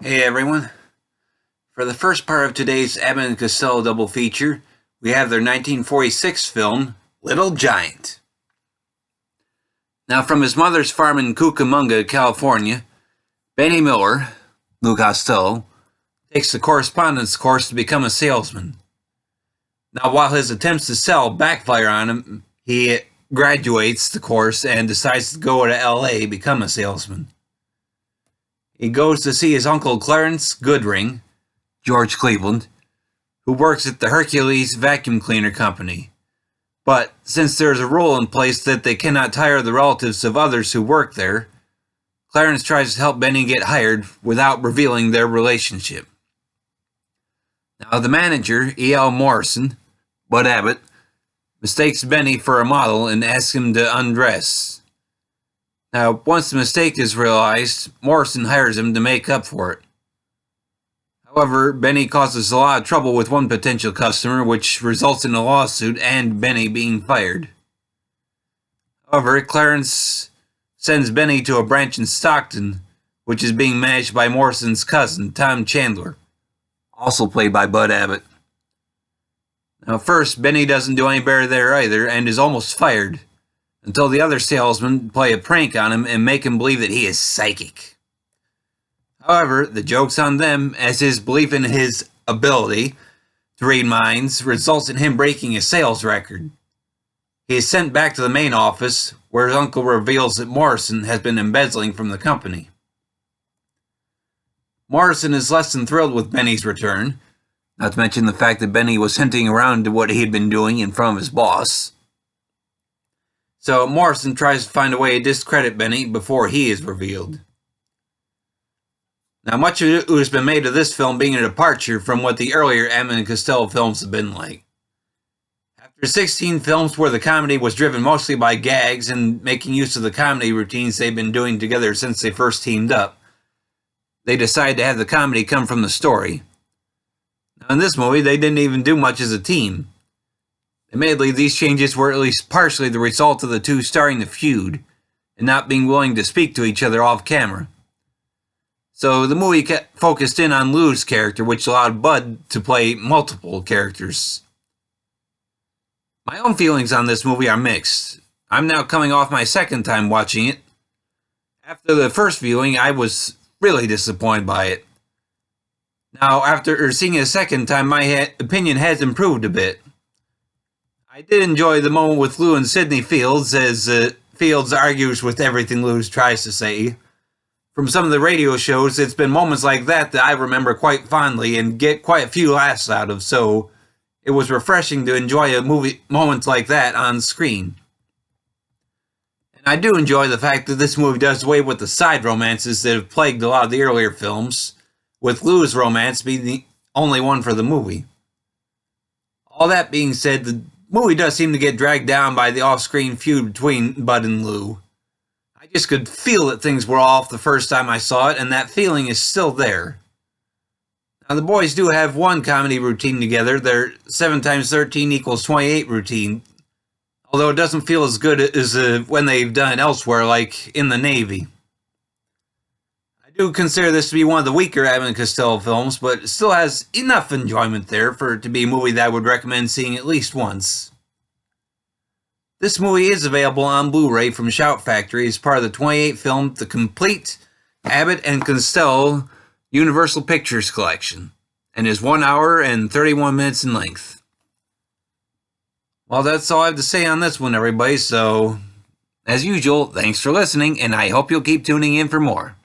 Hey everyone. For the first part of today's Abbott and Costello double feature, we have their 1946 film, Little Giant. Now from his mother's farm in Cucamonga, California, Benny Miller, Lou Costello, takes the correspondence course to become a salesman. Now while his attempts to sell backfire on him, he graduates the course and decides to go to LA, become a salesman. He goes to see his uncle Clarence Goodring, George Cleveland, who works at the Hercules vacuum cleaner company. But since there is a rule in place that they cannot hire the relatives of others who work there, Clarence tries to help Benny get hired without revealing their relationship. Now the manager, E.L. Morrison, Bud Abbott, mistakes Benny for a model and asks him to undress. Now, once the mistake is realized, Morrison hires him to make up for it. However, Benny causes a lot of trouble with one potential customer, which results in a lawsuit and Benny being fired. However, Clarence sends Benny to a branch in Stockton, which is being managed by Morrison's cousin, Tom Chandler, also played by Bud Abbott. Now, first, Benny doesn't do any better there either and is almost fired, until the other salesmen play a prank on him and make him believe that he is psychic. However, the joke's on them, as his belief in his ability to read minds results in him breaking a sales record. He is sent back to the main office, where his uncle reveals that Morrison has been embezzling from the company. Morrison is less than thrilled with Benny's return, not to mention the fact that Benny was hinting around to what he had been doing in front of his boss. So Morrison tries to find a way to discredit Benny before he is revealed. Now much of it has been made of this film being a departure from what the earlier Abbott and Costello films have been like. After 16 films where the comedy was driven mostly by gags and making use of the comedy routines they've been doing together since they first teamed up, they decided to have the comedy come from the story. Now in this movie, they didn't even do much as a team. Admittedly, these changes were at least partially the result of the two starting the feud and not being willing to speak to each other off camera. So the movie focused in on Lou's character, which allowed Bud to play multiple characters. My own feelings on this movie are mixed. I'm now coming off my second time watching it. After the first viewing, I was really disappointed by it. Now, after seeing it a second time, my opinion has improved a bit. I did enjoy the moment with Lou and Sidney Fields, as Fields argues with everything Lou tries to say. From some of the radio shows, it's been moments like that I remember quite fondly and get quite a few laughs out of, so it was refreshing to enjoy a movie moment like that on screen. And I do enjoy the fact that this movie does away with the side romances that have plagued a lot of the earlier films, with Lou's romance being the only one for the movie. All that being said, the movie does seem to get dragged down by the off-screen feud between Bud and Lou. I just could feel that things were off the first time I saw it, and that feeling is still there. Now the boys do have one comedy routine together, their 7 times 13 equals 28 routine, although it doesn't feel as good as when they've done it elsewhere, like in the Navy. I do consider this to be one of the weaker Abbott and Costello films, but it still has enough enjoyment there for it to be a movie that I would recommend seeing at least once. This movie is available on Blu-ray from Shout Factory as part of the 28 film The Complete Abbott and Costello Universal Pictures Collection, and is 1 hour and 31 minutes in length. Well, that's all I have to say on this one, everybody, so as usual, thanks for listening, and I hope you'll keep tuning in for more.